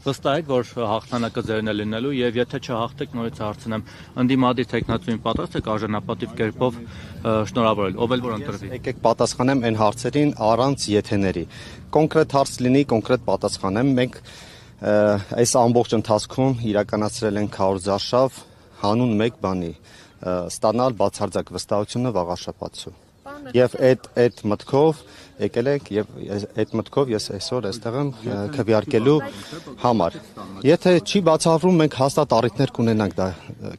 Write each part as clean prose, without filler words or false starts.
Վստահ եք, որ հաղթանակը ձերն է լինելու եւ եթե չհաղթեք, նորից հարցնեմ, ընդդիմադիր տեխնացուին պատրաստ եք արժանապատիվ կերպով շնորհավորել, ով էլ որ ընտրվի։ Եկեք պատասխանեմ այն հարցերին առանց եթեների։ Կոնկրետ հարց լինի, կոնկրետ պատասխանեմ։ Մենք այս ամբողջ ընթացքում իրականացրել ենք քարոզարշավ հանուն մեկ բանի՝ ստանալ բացարձակ վստահությունը վաղաշաբաթցու։ Եվ այդ մտքով եկել ենք եւ այդ մտքով ես այսօր այստեղ եմ քվեարկելու համար։ Եթե չի բացառվում, մենք հաստատ առիթներ կունենանք դա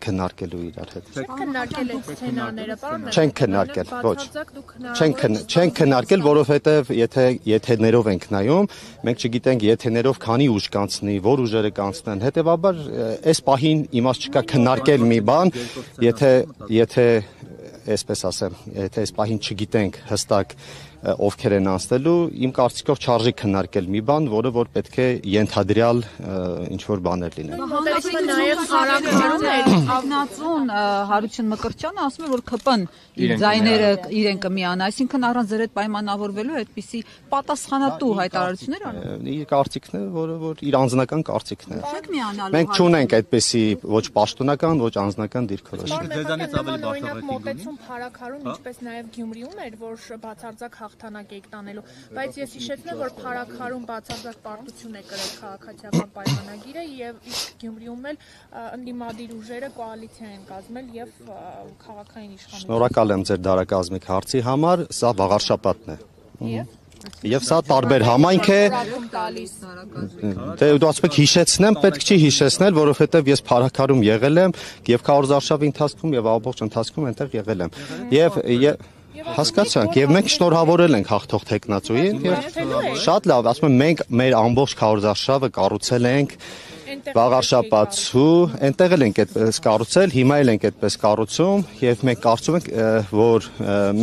քննարկելու իրար հետ։ Չեք քննարկել այդ սցենարները, պարոն։ Չենք քննարկել, ոչ։ Չենք քննարկել, որովհետեւ եթե եթերներով ենք նայում, մենք չգիտենք եթերներով քանի ուժ կանցնի, որ ուժերը կանցնեն։ Հետևաբար այս պահին իմաստ չկա քննարկել մի բան, եթե այսպես ասեմ, եթե այս պահին չգիտենք հստակ ովքեր են անցնելու, իմ կարծիքով չարժի քննարկել մի բան, որը որ պետք է ենթադրյալ ինչ որ բաներ լինեն։ Նաև հարակարում էր Ավնածուն Հարություն Մկրտչյանը ասում է, որ ԿՊ-ն իր ձայները իրեն կմիանա, այսինքն առանց ձեր հետ պայմանավորվելու այդպիսի պատասխանատու հայտարարություններ անում։ Իր կարծիքն է, որ իր անձնական կարծիքն է։ Չեք միանալու։ Մենք չունենք այդպիսի ոչ պաշտոնական, ոչ անձնական դիրքորոշում։ Ձեզանից ավելի բարձր մոտեցում Փարաքարում, ինչպես նաև Գյումրիում էր, որ բացարձակ հաղթանակ եք տանելու, բայց ես հիշեցնեմ, որ Փարաքարում բացարձակ պարտություն է կրել քաղաքացիական պայմանագիրը եւ իսկ Գյումրիում էլ ընդդիմադիր ուժերը կոալիցիա են կազմել եւ քաղաքային իշխանություն։ Շնորհակալ եմ ձեր դարակազմիկ հարցի համար, սա վաղարշաբաթն է։ Եվ սա տարբեր համայնք է։ Դե դու ասում եք հիշեցնեմ, պետք չի հիշեցնել, որովհետև ես Փարաքարում եղել եմ եւ քարոզարշավի ընթացքում եւ ամբողջ ընթացքում այնտեղ եղել եմ։ Եվ հասկացանք եւ մենք շնորհավորել ենք հաղթող տեխնացուին եւ շատ լավ, ասում եմ մենք մեր ամբողջ քարոզարշավը կառուցել ենք վաղարշաբաթցու, այնտեղ էլ ենք այդպես կառուցել, հիմա էլ ենք այդպես կառուցում եւ մենք կարծում ենք, որ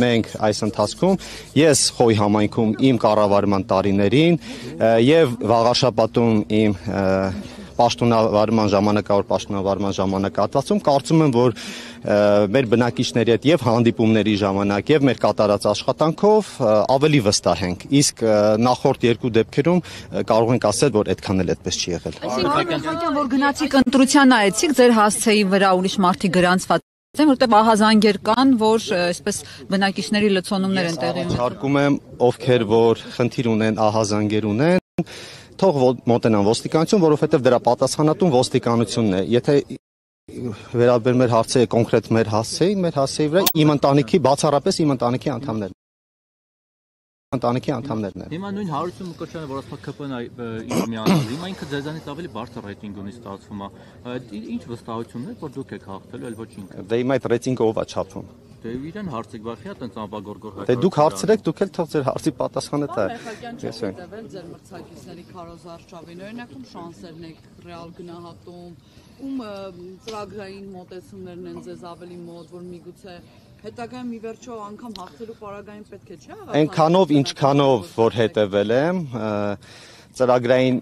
մենք այս ընթացքում ես Խոյ համայնքում իմ կառավարման տարիներին եւ վաղարշաբաթում իմ պաշտոնավարման ժամանակահատվածում կարծում եմ, որ մեր բնակիչների հետ եւ հանդիպումների ժամանակ եւ մեր կատարած աշխատանքով ավելի վստահ ենք, իսկ նախորդ երկու դեպքերում կարող ենք ասել, որ այդքան էլ այդպես չի եղել։ Այսինքն, որ գնացիք ընտրության նայեցիք, ձեր հասցեի վրա ուրիշ մարդիկ գրանցված են, որտեղ ահազանգեր կան, որ այսպես բնակիչների լցոնումներ են տեղի ունենում։ Հարկում եմ, ովքեր որ խնդիր ունեն, ահազանգեր ունեն, թող մոտենան ոստիկանություն, որովհետև դրա պատասխանատուն ոստիկանությունն է։ Եթե վերաբերում էր հարցերը կոնկրետ մեր հասցեի վրա, իմ ընտանիքի, բացառապես իմ ընտանիքի անդամներն են։ Հիմա նույն Հարություն Մկրտչյանը, որ ասում է ԿՊ-ն իր միանալ, հիմա ինքը ձեզանից ավելի բարձր ռեյտինգ ունի ստացվում է։ Ինչ վստահությունն է, որ դուք եք հաղթելու, այլ ոչ ինքը։ Դե հիմա այդ ռեյտինգը ով է չափում։ Դե իրեն հարցեք, բախի այտենց անվագորգոր հայտ։ Դե դուք հարցրեք, դուք էլ թող ձեր հարցի պատասխանը տա։ Ես եմ տվել ձեր մրցակիցների քարոզարշավին, օրինակ ում շանսերն եք ռեալ գնահատում, ում ծրագրային մոտեցումներն են ձեզ ավելի մոտ, որ միգուցե հետագայում ի վերջո անգամ հաղթելու պարագային պետք է, չէ՞։ Այնքանով, ինչքանով որ հետևել եմ, ծրագրային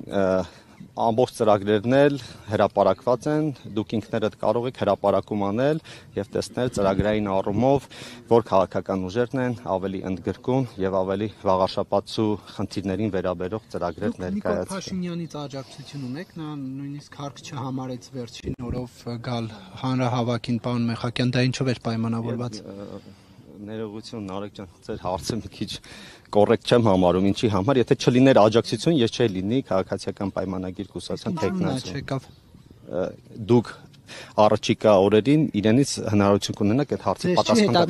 ամբողջ ծրագրերն էլ հրապարակված են, դուք ինքներդ կարող եք հրապարակում անել եւ տեսնել ծրագրային առումով, որ քաղաքական ուժերն են ավելի ընդգրկուն եւ ավելի վաղարշաբաթցու խնդիրներին վերաբերող ծրագրեր ներկայացնում։ Նիկոլ Փաշինյանից աջակցություն ունեք, նա նույնիսկ հարկ չհամարեց վերջին օրով գալ հանրահավաքին, պարոն Մեխակյան, դա ինչով էր պայմանավորված։ Ներողություն, Նարեկ ջան, ձեր հարցը մի քիչ կոռեկտ չեմ համարում, ինչի համար, եթե չլիներ աջակցություն, ես չէի լինի քաղաքացիական պայմանագիր կուսակցության տեխնացու։ Դուք առաջիկա օրերին իրենից հնարավորություն կունենաք այդ հարցի պատասխանել։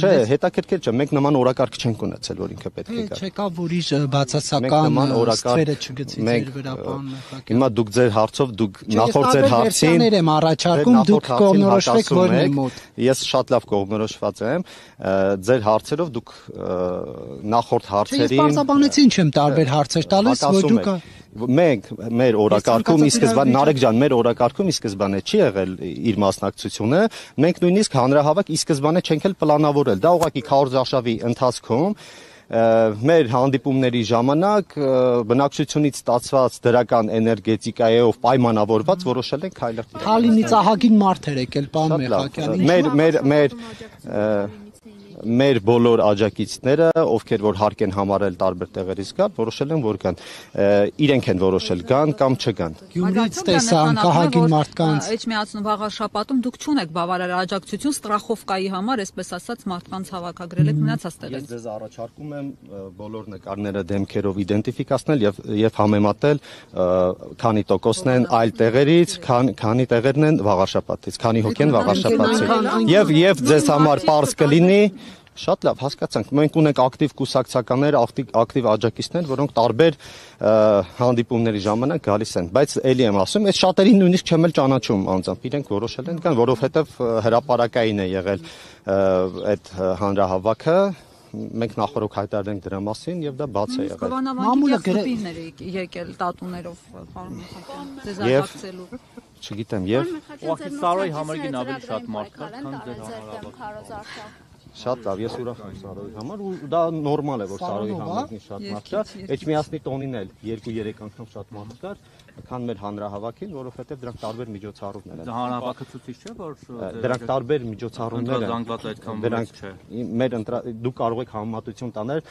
Չէ, հետաքրքիր չէ, մենք նման օրակարգ չենք ունեցել, որ ինքը պետք է գա։ Չեկավ ուրիշ բացասական ստվերը չգծի ձեր վրա, պարոն Մեխակյան։ Հիմա դուք ձեր հարցով, դուք նախորդ ձեր հարցին եմ առաջարկում, դուք կողմնորոշվեք որն է մոտ։ Ես շատ լավ կողմնորոշված եմ, ձեր հարցերով դուք նախորդ հարցերին։ Ես բացաբանեցի ինչ եմ տարբեր հարցեր տալիս, որ դուք մենք մեր օրակարգում ի սկզբանե Նարեկ ջան, մեր օրակարգում ի սկզբանե չի եղել իր մասնակցությունը, մենք նույնիսկ հանրահավաք ի սկզբանե չենք էլ պլանավորել, դա ուղղակի քարոզարշավի ընթացքում մեր հանդիպումների ժամանակ բնակչությունից ստացված դրական էներգետիկայով պայմանավորված որոշել ենք քայլել։ Թալինից ահագին մարդ էր եկել, պարոն Մեխակյան։ մեր բոլոր աջակիցները, ովքեր որ հարկ են համարել տարբեր տեղերից գան, որոշել են որ գան։ Իրենք են որոշել գան կամ չգան։ Գյումրիից տեսա անկահագին մարդկանց Էջմիածնու վաղ շաբաթում դուք չունեք բավարար աջակցություն ստրախովկայի համար, այսպես ասած, մարդկանց հավաքագրել եք մնացած տեղից։ Ես ձեզ առաջարկում եմ բոլոր նկարները դեմքերով իդենտիֆիկացնել եւ համեմատել քանի տոկոսն են այլ տեղերից, քանի տեղերն են վաղաշաբաթից, քանի հոգի են վաղաշաբաթից։ Եվ ձեզ համար պարզ կլինի Շատ լավ, հասկացանք։ Մենք ունենք ակտիվ կուսակցականներ, ակտիվ աջակիցներ, որոնք տարբեր հանդիպումների ժամանակ գալիս են, բայց էլի եմ ասում, այս շատերին նույնիսկ չեմ էլ ճանաչում անձամբ, իրենք որոշել են գան, որովհետև հրապարակային է եղել այդ հանրահավաքը, մենք նախորդ հայտարարենք դրա մասին եւ դա բաց է եղել։ Մամուլը գրեհներ եկել տատուներով ձեզ աջակցելու։ Չգիտեմ, եւ ուղղակի Սարոյի համերգին ավելի շատ մարդ կար, քան ձեր հանրահավաքը։ Շատ լավ, ես ուրախ եմ Սարոյի համար ու դա նորմալ է, որ Սարոյի համերգին շատ մարդ կար, Էջմիածնի տոնին էլ 2-3 անգամ շատ մարդ կար, քան մեր հանրահավաքին, որովհետև դրանք տարբեր միջոցառումներ են։ Հանրահավաքը ցույց չէ, որ դրանք տարբեր միջոցառումներ են։ Զանգված այդքան մեծ չէ։ Մեր դուք կարող եք համեմատություն տանել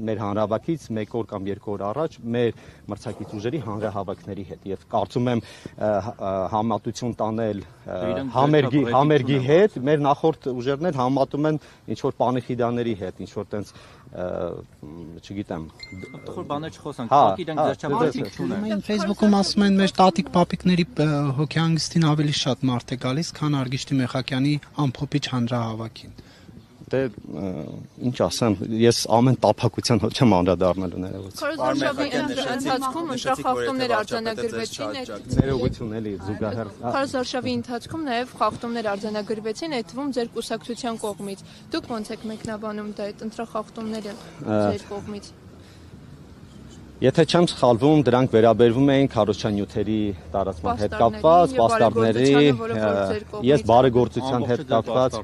մեր հանրահավաքից 1 օր կամ 2 օր առաջ մեր մրցակից ուժերի հանրահավաքների հետ եւ կարծում եմ համեմատություն տանել համերգի հետ մեր նախորդ ուժերն էլ համատում են ինչ որ պանիխիդաների հետ, ինչ որ տենց չգիտեմ, խոր բաներ չխոսանք, ուղղակի իրենք ձեր չափանցիկ չունեն։ Մենք Facebook-ում ասում են մեր տատիկ-պապիկների հոգեհանգստին ավելի շատ մարդ է գալիս, քան Արգիշտի Մեխակյանի ամփոփիչ հանրահավաքին։ Դե ինչ ասեմ, ես ամեն տափակության հոչ եմ անդրադառնալու ներողություն։ Ընթացքում խախտումներ արձանագրվեցին, ներողություն էլի զուգահեռ։ Քարոզարշավի ընթացքում նաև խախտումներ արձանագրվեցին, այդ թվում ձեր կուսակցության կողմից։ Դուք ոնց եք մեկնաբանում դա այդ ընտրախախտումները ձեր կողմից։ Եթե չեմ սխալվում, դրանք վերաբերվում էին քարոզչանյութերի տարածման հետ կապված, պաստառների, ես բարեգործության հետ կապված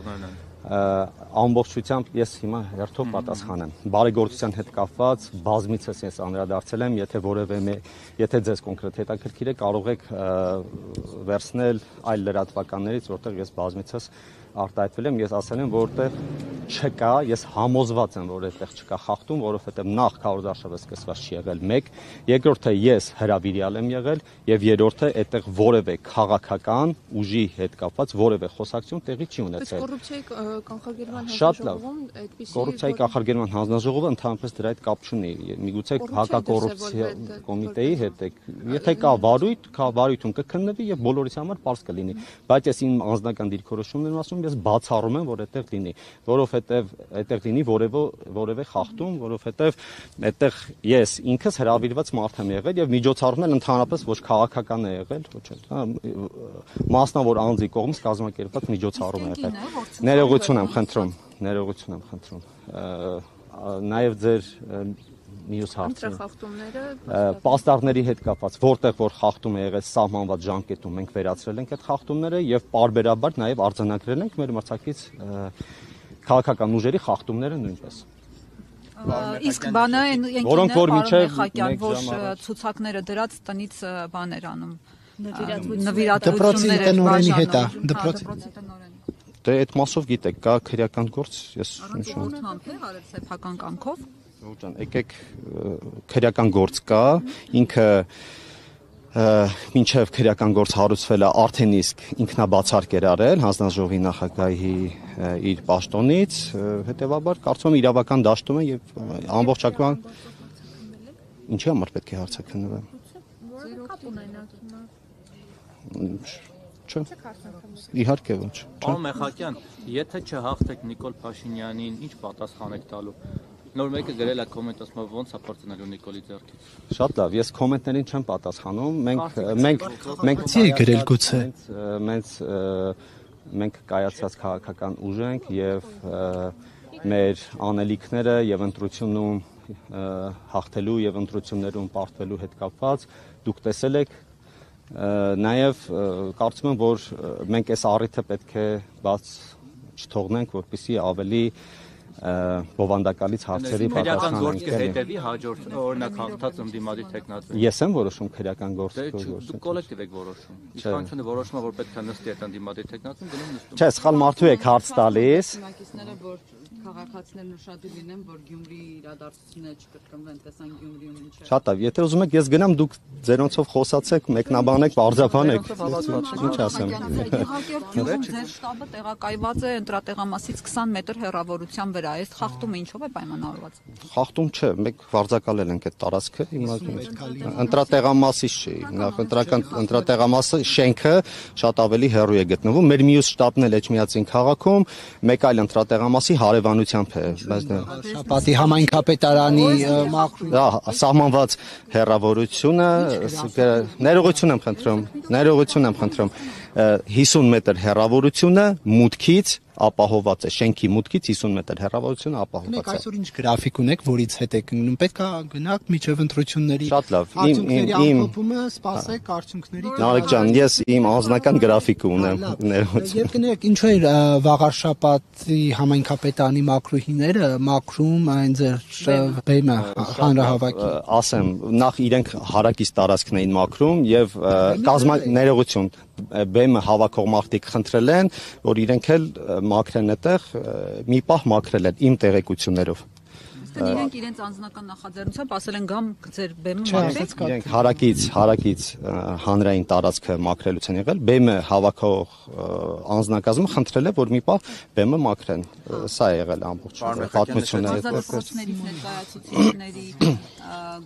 ամբողջությամբ ես հիմա հերթով պատասխանեմ։ Բարեգործության հետ կապված բազմիցս ես անդրադարձել եմ, եթե ձեզ կոնկրետ հետաքրքիր է, կարող եք վերցնել այլ լրատվականներից, որտեղ ես բազմիցս արտահայտվել եմ, ես ասել եմ, որտեղ չկա, ես համոզված եմ, որ այդտեղ չկա խախտում, որովհետև նախ քարոզարշավը սկսված չի եղել 1, երկրորդը ես հրավիրյալ եմ եղել եւ երրորդը այդտեղ որևէ քաղաքական ուժի հետ կապված որևէ խոսակցություն տեղի չի ունեցել։ Կոռուպցիայի կանխարգելման հանձնաժողովում այդպիսի կոռուպցիայի կանխարգելման հանձնաժողովը ընդհանրապես դրա հետ կապ չունի։ Միգուցե հակակոռուպցիա կոմիտեի հետ է, եթե կա վարույթում կքննվի եւ բոլորիս համար պարզ կլինի, բայց ես իմ անձնական դիրքորոշումն եմ ասում, ես բացառում եմ, որ այդտեղ լինի, որովհետև այդտեղ լինի որևէ խախտում, որովհետև այդտեղ ես ինքս հրավիրված մարդ եմ եղել եւ միջոցառումն էլ ընդհանրապես ոչ քաղաքական է եղել, ոչ էլ մասնավոր անձի կողմից կազմակերպված միջոցառում է եղել։ Ներողություն եմ խնդրում։ Նաեւ ձեր մյուս հարցը պաստառների հետ կապված, որտեղ որ խախտում է եղել սահմանված ժամկետում, մենք վերացրել ենք այդ խախտումները եւ պարբերաբար նաեւ արձանագրել ենք մեր մրցակից քաղաքական ուժերի խախտումները նույնպես։ Իսկ բանը որոնք որ մինչեւ որ ցուցակները դրած տնից բաներ անում դպրոցի տնօրենի հետ է, դպրոցի Դե այդ մասով գիտեք, կա քրեական գործ, ես նշում եմ։ Արել սեփական կամքով Ջան, եկեք քրեական գործ կա, ինքը մինչև քրեական գործ հարուցվել է արդեն իսկ ինքնաբացարկ էր արել հանձնաժողովի նախագահի իր պաշտոնից, հետևաբար կարծում եմ իրավական դաշտում է եւ ամբողջական ինչի համար պետք է հարցաքննվեմ։ Չէ։ Իհարկե ոչ։ Պարոն Մեխակյան, եթե չհաղթեք Նիկոլ Փաշինյանին, ինչ պատասխան եք տալու։ Նոր մեկը գրել է կոմենտ ասում ոնց է պրծնելու Նիկոլի ձեռքից։ Շատ լավ, ես կոմենտներին չեմ պատասխանում։ Մենք գրել գուցե։ Մենք կայացած քաղաքական ուժ ենք եւ մեր անելիքները եւ ընտրությունում հաղթելու եւ ընտրություններում պարտվելու հետ կապված դուք տեսել եք նաեւ կարծում եմ որ մենք այս առիթը պետք է բաց չթողնենք որպեսզի ավելի բովանդակալից հարցերի Քրեական գործ պատասխան կհետևի հաջորդ օրինակ հաղթած ընդդիմադիր տեխնատվին։ Ես եմ որոշում քրեական գործ Դուք կոլեկտիվ եք որոշում։ Իշխանությունը որոշումը որ պետք է նստի այդ ընդդիմադիր տեխնատվին գնում նստում։ Չէ, սխալ մարդու եք հարց տալիս։ Նակիցները որ քաղաքացիներն ուշադիր լինեն, որ Գյումրի իրադարձությունները չկրկնվեն, տեսան Գյումրիում ինչ է։ Շատ լավ, եթե ուզում եք ես գնամ, դուք ձերոնցով խոսացեք, մեկնաբանեք, բարձրաբանեք։ Ինչ ասեմ։ Իհարկե, ձեր շտաբը տեղակայված է ընտրատեղամասից 20 մետր հեռավորության վրա։ Այս խախտումը ինչով է պայմանավորված։ Խախտում չէ, մեկ վարձակալել ենք այդ տարածքը, հիմա ընտրատեղամասից չի, նախ ընտրատեղամասը շենքը շատ ավելի հեռու է գտնվում։ Մեր մյուս շտաբն էլ Էջմիածին քաղաքում, մեկ այլ ընտրատեղամասի հարևանությամբ է, բայց Շապատի համայնքապետարանի սահմանված հեռավորությունը, ներողություն եմ խնդրում, 50 մետր հեռավորությունը մուտքից ապահոված է, շենքի մուտքից 50 մետր հեռավորությունը ապահոված է։ Մենք այսօր ինչ գրաֆիկ ունեք, որից հետ եք գնում, պետք է գնաք միջև ընտրությունների։ Շատ լավ, ամփոփումը սպասեք արդյունքների։ Նարեկ ջան, ես իմ անձնական գրաֆիկը ունեմ, ներողություն։ Եվ կներեք, ինչու է Վաղարշապատի համայնքապետարանի մակրուհիները մակրում այն ձեր բեմը հանրահավաքի։ Ասեմ, նախ իրենք հարակից տարածքն էին մակրում եւ ներողություն բեմը հավաքող մարդիկ խնդրել են, որ իրենք էլ մաքրեն այդտեղ, մի պահ մաքրել են իմ տեղեկություններով։ Իրենք իրենց անձնական նախաձեռնությամբ ասել են գամ ձեր բեմը մաքրեք։ Իրենք հարակից հանրային տարածքը մաքրելուց են եղել, բեմը հավաքող անձնակազմը խնդրել է, որ մի պահ բեմը մաքրեն։ Սա է եղել ամբողջ պատմությունը։ Ներկայացուցիչների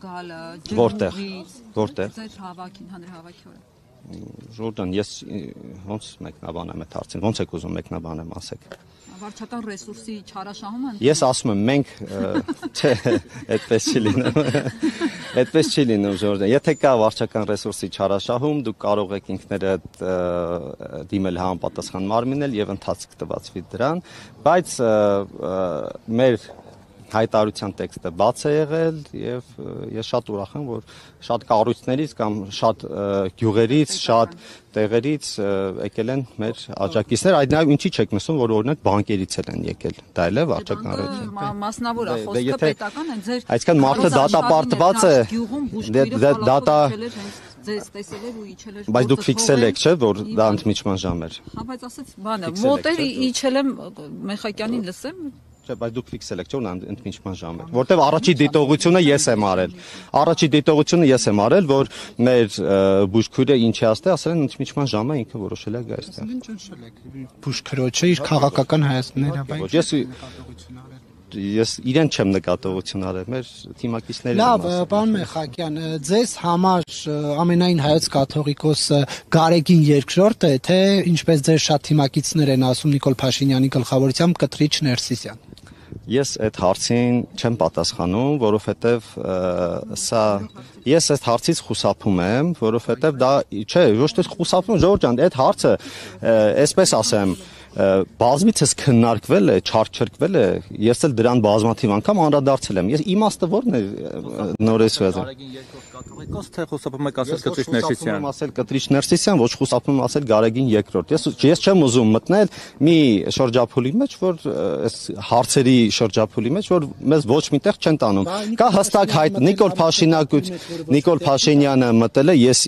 գալը Որտեղ ձեր հավաքին հանրահավաքի օրը։ Ժորդան, ես ոնց մեկնաբանեմ այդ հարցին, ոնց եք ուզում մեկնաբանեմ, ասեք։ Վարչական ռեսուրսի չարաշահումը։ Ես ասում եմ, մենք չէ, այդպես չի լինում։ Այդպես չի լինում, Ժորդան։ Եթե կա վարչական ռեսուրսի չարաշահում, դուք կարող եք ինքներդ դիմել համապատասխան մարմինել եւ ընթացք տվացվի դրան, բայց մեր հայտարարության տեքստը բաց է եղել եւ ես շատ ուրախ եմ, որ շատ կառույցներից կամ շատ գյուղերից, շատ տեղերից եկել են մեր աջակիցներ, այդ նաեւ ինչի չեք նշում, որ օրինակ բանկերից են եկել, դա էլ է վարչական ռեսուրս։ Մասնավոր է, խոսքը պետական է, ձեր այսքան մարդը դատապարտված է, դատա ձեզ տեսել էր ու իջել էր։ Բայց դուք ֆիքսել եք, չէ՞, որ դա ընդմիջման ժամ էր։ Հա, բայց ասեց բանը, մոտեր իջել եմ Մեխակյանին լսեմ։ Չէ, բայց դուք ֆիքսել եք, չէ՞, որ ընդմիջման ժամ է։ Որտեվ առաջի դիտողությունը ես եմ արել։ Առաջի դիտողությունը ես եմ արել, որ մեր բուժքույրը ինչի ասել, ասել են ընդմիջման ժամը ինքը որոշել է գա այստեղ։ Ինչ նշել եք։ Բուժքրոջը իր քաղաքական հայացքները, բայց ես իրեն չեմ նկատողություն արել, մեր թիմակիցները։ Լավ, պարոն Մեխակյան, ձեզ համար ամենայն հայոց կաթողիկոսը Գարեգին երկրորդ է, թե ինչպես ձեր շատ թիմակիցներ են ասում Նիկոլ Փաշինյանի գլխավորությամբ Կտրիչ Ներսիսյան։ Ես այդ հարցին չեմ պատասխանում, որովհետև ես այդ հարցից խուսափում եմ, որովհետև դա չէ, ոչ թե խուսափում, Ժորժ ջան, այդ հարցը, այսպես ասեմ, բազմիցս քննարկվել է, չարչրկվել է, ես էլ դրան բազմաթիվ անգամ անդրադարձել եմ։ Ես իմաստը ո՞րն է նորից վազը։ Կոս թե խոսապում եք ասել Կտրիչ Ներսիսյան։ Ասել Կտրիչ Ներսիսյան, ոչ խուսափում ասել Գարեգին երկրորդ։ Ես չեմ ուզում մտնել մի շրջափուլի մեջ, որ այս հարցերի շրջափուլի մեջ, որ մեզ ոչ միտեղ չեն տանում։ Կա հստակ հայտ Նիկոլ Փաշինյանը մտել է, ես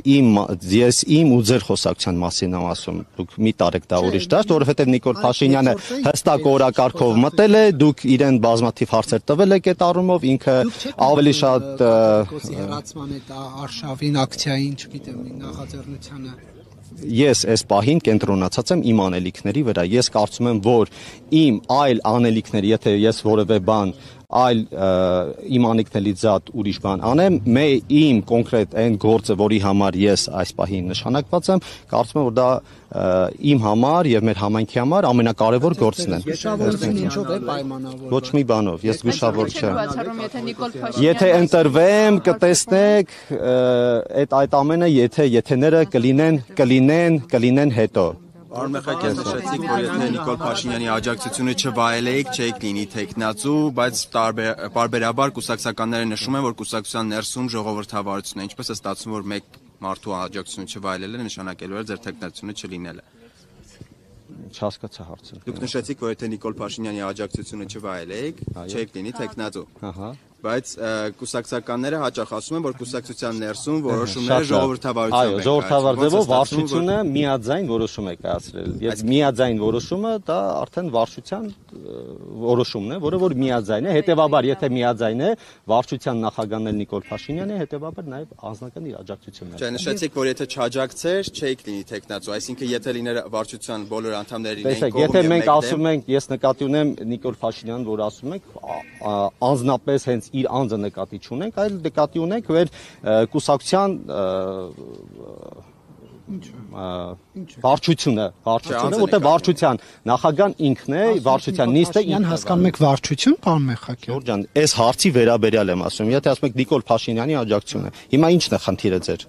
իմ ու ձեր խոսակցության մասին եմ ասում։ Դուք մի տարեք դա ուրիշ դաշտ, որովհետև Նիկոլ Փաշինյանը հստակ օրակարգով մտել է, դուք իրեն բազմաթիվ հարցեր տվել եք այդ առումով, ինքը ավելի շատ հեռացման այդ արշավին ակցիային, չգիտեմ, նախաձեռնությանը։ Ես այս պահին կենտրոնացած եմ իմ անելիքների վրա։ Ես կարծում եմ, որ իմ այլ անելիքներ, եթե ես որևէ բան այլ իմ անելիքներից զատ ուրիշ բան անեմ, իմ կոնկրետ այն գործը, որի համար ես այս պահին նշանակված եմ, կարծում եմ, որ դա իմ համար եւ մեր համայնքի համար ամենակարևոր գործն է։ Գուշավորվեն ինչով է պայմանավորված։ Ոչ մի բանով, ես գուշավոր չեմ։ Եթե ընտրվեմ, կտեսնեք այդ ամենը, եթե եթեները կլինեն հետո։ Պարոն Մեխակյան, նշեցիք, որ եթե Նիկոլ Փաշինյանի աջակցությունը չվայելեիք, չէիք լինի թեկնածու, բայց պարբերաբար կուսակցականները նշում են, որ կուսակցության ներսում ժողովրդավարություն է։ Ինչպես է ստացվում, որ մեկ մարդու աջակցությունը չվայելելը նշանակելու է ձեր թեկնածությունը չլինելը։ Չհասկացա հարցը։ Դուք նշեցիք, որ եթե Նիկոլ Փաշինյանի աջակցությունը չվայելեիք, չէիք լինի տեխնատու։ Բայց կուսակցականները հաճախ ասում են, որ կուսակցության ներսում որոշումները ժողովրդավարությամբ են։ Այո, ժողովրդավարությամբ վարչությունը միաձայն որոշում է կայացրել։ Եվ միաձայն որոշումը դա արդեն վարչության որոշումն է, որը որ միաձայն է, հետեւաբար եթե միաձայն է վարչության նախագահն էլ Նիկոլ Փաշինյանն է, հետեւաբար նաև անձնական իր աջակցությունն է։ Չէ, նշեցիք, որ եթե չաջակցեր, չէիք լինի տեխնատու, այսինքն եթե լիներ վարչության բոլոր անդամները լինեին կողմ։ Եթե մենք ասում ենք, ես նկատի ունեմ Նիկոլ Փաշինյանն, որ ասում ենք անձնապես հենց իր անձը նկատի չունենք, այլ նկատի ունենք որ կուսակցության վարչությունը, որտեղ վարչության նախագահան ինքն է, վարչության նիստը ինքն հասկանում եք վարչություն, պարոն Մեխակյան։ Ժորժ ջան, այս հարցի վերաբերյալ եմ ասում, եթե ասում եք Նիկոլ Փաշինյանի աջակցությունը, հիմա ի՞նչն է խնդիրը ձեր։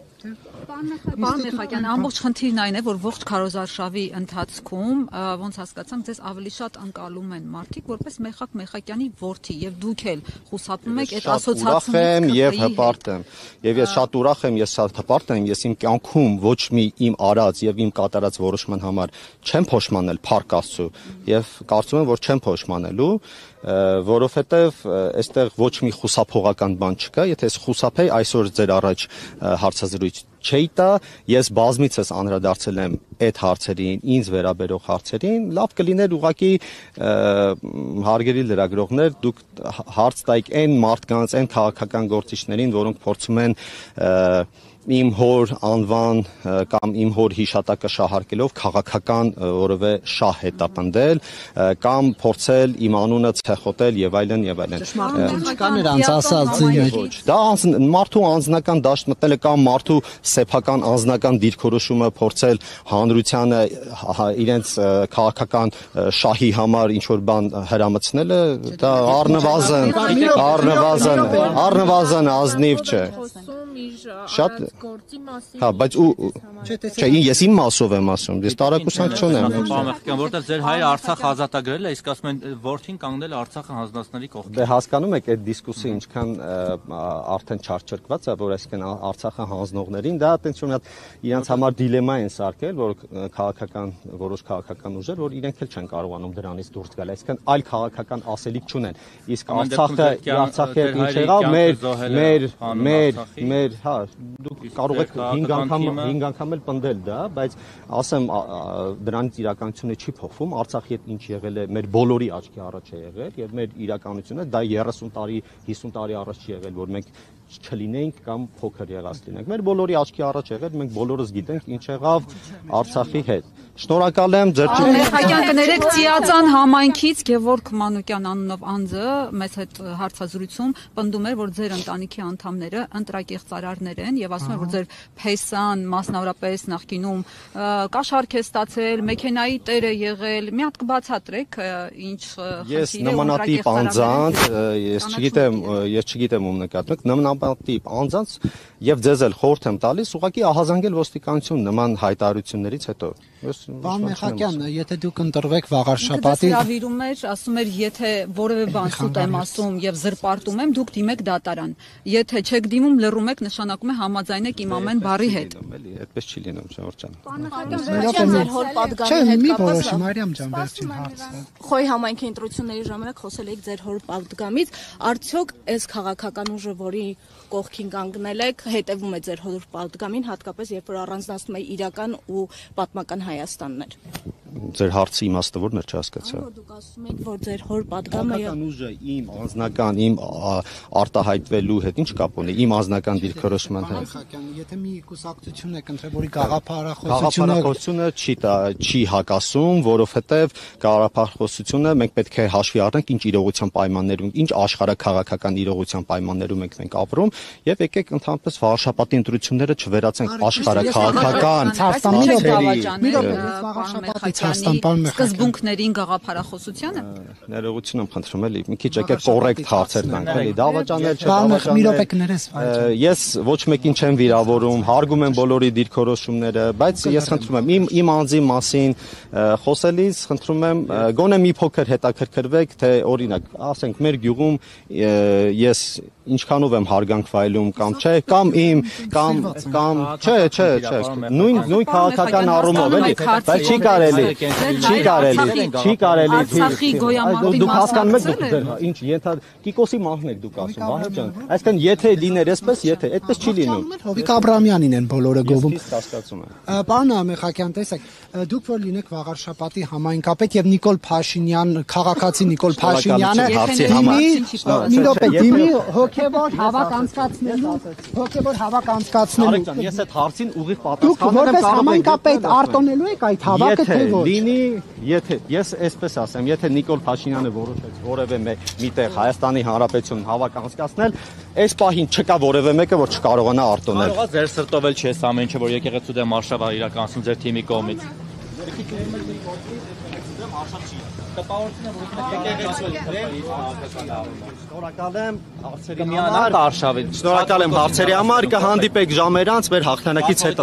Պարոն Մեխակյան, ամբողջ խնդիրն այն է, որ ողջ քարոզարշավի ընթացքում ոնց հասկացանք, ձեզ ավելի շատ անցալում են մարդիկ, որպես Մեխակ Մեխակյանի որդի, եւ դուք էլ խուսափում եք այդ ասոցիացիայից եւ հպարտ եմ։ Եվ ես շատ ուրախ եմ, ես շատ հպարտ եմ, ես իմ կյանքում ոչ մի իմ արած եւ իմ կատարած որոշման համար չեմ փոշմանել Փառք Աստծո եւ կարծում եմ, որ չեմ փոշմանելու, որովհետեւ այստեղ ոչ մի խուսափողական բան չկա, եթե ես խուսափեի այսօր ձեր առաջ հարցազրույց չէի տա, ես բազմիցս անդրադարձել եմ այդ հարցերին, ինձ վերաբերող հարցերին, լավ կլիներ ուղղակի հարգելի լրագրողներ, դուք հարց տայիք այն մարդկանց, այն քաղաքական գործիչներին, որոնք փորձում են իմ հոր անվան կամ իմ հոր հիշատակը շահարկելով քաղաքական որևէ շահ հետապնդել կամ փորձել իմ անունը ցեխոտել եւ այլն եւ այլն։ Չկա նրանց ասածին։ Դա մարդու անձնական դաշտ մտնելը կամ մարդու սեփական անձնական դիրքորոշումը փորձել հանրությանը իրենց քաղաքական շահի համար ինչ որ բան հրամցնելը դա առնվազն ազնիվ չէ։ Շատ գործի մասին։ Հա, բայց չէ, ես իմ մասով եմ ասում, ես տարակուսանք չունեմ։ Պարոն Մեխակյան, որտեղ ձեր հայը Արցախը ազատագրել է, իսկ ասում են որդին կանգնել Արցախը հանձնածների կողքին։ Դե հասկանում եք այդ դիսկուսը ինչքան արդեն չարչրկված է, որ այսինքն Արցախը հանձնողներին դա այտենց մի հատ իրենց համար դիլեմա են սարքել, որ որոշ քաղաքական ուժեր, որ իրենք էլ չեն կարողանում դրանից դուրս գալ, այսինքն այլ քաղաքական ասելիք չունեն։ Իսկ Արցախը ինչ եղավ, մեր հա դուք կարող եք 5 անգամ էլ պնդել դա, բայց ասեմ դրանից իրականությունը չի փոխվում, Արցախի հետ ինչ եղել է մեր բոլորի աչքի առաջ է եղել եւ մեր իրականությունը դա 30 տարի, 50 տարի առաջ չի եղել, որ մենք չլինենք կամ փոքր եղած լինենք։ Մեր բոլորի աչքի առաջ եղել, մենք բոլորս գիտենք ինչ եղավ Արցախի հետ։ Շնորհակալ եմ ձեր Մեխակյան կներեք Ծիածան համայնքից Գևորգ Մանուկյան անունով անձը մեծ հետ հարցազրույցում պնդում էր, որ ձեր ընտանիքի անդամները ընտրակեղծարարներ են եւ ասում են, որ ձեր փեսան մասնավորապես նախկինում կաշառք է ստացել, մեքենայի տեր է եղել, մի հատ կբացատրեք ինչ Ես նմանատիպ անձանց, ես չգիտեմ ում նկատում եք, նմանատիպ անձանց եւ ձեզ էլ խորհուրդ եմ տալիս ուղղակի ահազանգել ոստիկանություն նման հայտարարություններից հետո։ Պարոն Մեխակյան, եթե դուք ընտրվեք վաղար շաբաթի հրավիրում էր, ասում էր, եթե որևէ բան սուտ եմ ասում եւ զրպարտում եմ, դուք դիմեք դատարան։ Եթե չեք դիմում, լռում եք, նշանակում է համաձայնեք իմ ամեն բառի հետ։ Էլի, այդպես չի լինում, Ժորժ ջան։ Ձեր հոր պատգամի հետ մի կապված որոշի Մարիամ ջան, վերջին հարցը։ Խոյ համայնքի ընտրությունների ժամանակ խոսել եք ձեր հոր պատգամից, արդյոք այս քաղաքական ուժը, որի կողքին կանգնել եք, հետևում է ձեր հոր պատգամին, հատկապես երբ որ առանձնացնում է իրական ու պատմական Հայաստաններ։ Ձեր հարցի իմաստը ո՞րն է, չհասկացա։ Դուք ասում եք, որ ձեր հոր պատգամը քաղաքական ուժը իմ անձնական իմ արտահայտվելու հետ ինչ կապ ունի իմ անձնական դիրքորոշման հետ։ Եթե մի կուսակցություն եք ընտրել, որի գաղափարախոսությունը չի հակասում, որովհետև գաղափարախոսությունը մենք պետք է հաշվի առնենք ինչ իրողության պայմաններում, ինչ աշխարհաքաղաքական իրողության պայմաններում ենք ապրում եւ եկեք ընդհանրապես վարշապատի ընտրությունները չվերածենք աշխարհաքաղաքական սկզբունքներին գաղափարախոսությանը։ Ներողություն եմ խնդրում էլի, մի քիչ եկեք կոռեկտ հարցեր տանք էլի, դավաճանել չէ, մի րոպե կներես։ Ես ոչ մեկին չեմ վիրավորում, հարգում եմ բոլորի դիրքորոշումները, բայց ես խնդրում եմ իմ անձի մասին խոսելիս խնդրում եմ գոնե մի փոքր հետաքրքրվեք, թե օրինակ, ասենք մեր գյուղում ես ինչքանով եմ հարգանք վայելում կամ չէ, կամ չէ, նույն քաղաքական առումով էլի, բայց չի կարելի Չի կարելի։ Արցախի գոյամարտի Դուք հասկանում եք դուք ինչ Կիկոսի մահն եք դուք ասում, Վահե ջան։ Այսինքն եթե լիներ այսպես, եթե այդպես չի լինում։ Հովիկ Աբրամյանին են բոլորը գովում։ Իսկ հասկացում եմ։ Պարոն Մեխակյան, տեսեք, դուք որ լինեք Վաղարշապատի համայնքապետ եւ Նիկոլ Փաշինյան, քաղաքացի Նիկոլ Փաշինյանը մի րոպե դիմի հոգեվոր հավաք անցկացնելու։ Ես այդ հարցին ուղիղ Դուք պատասխան որպես համայնքապետ արտոնելու եք այդ հավաքը թե ոչ։ Լինի, եթե ես այսպես ասեմ, եթե Նիկոլ Փաշինյանը որոշեց որևէ միտեղ Հայաստանի Հանրապետություն հավաք անցկացնել, այս պահին չկա որևէ մեկը, որ չկարողանա արտոնել։ Կարողա ձեր սրտով էլ չես ամեն ինչը, որ եկեղեցու դեմ արշավ իրականացում ձեր թիմի կողմից։ Շնորհակալ եմ հարցերի համար, կհանդիպեք ժամեր անց մեր հաղթանակից հետո։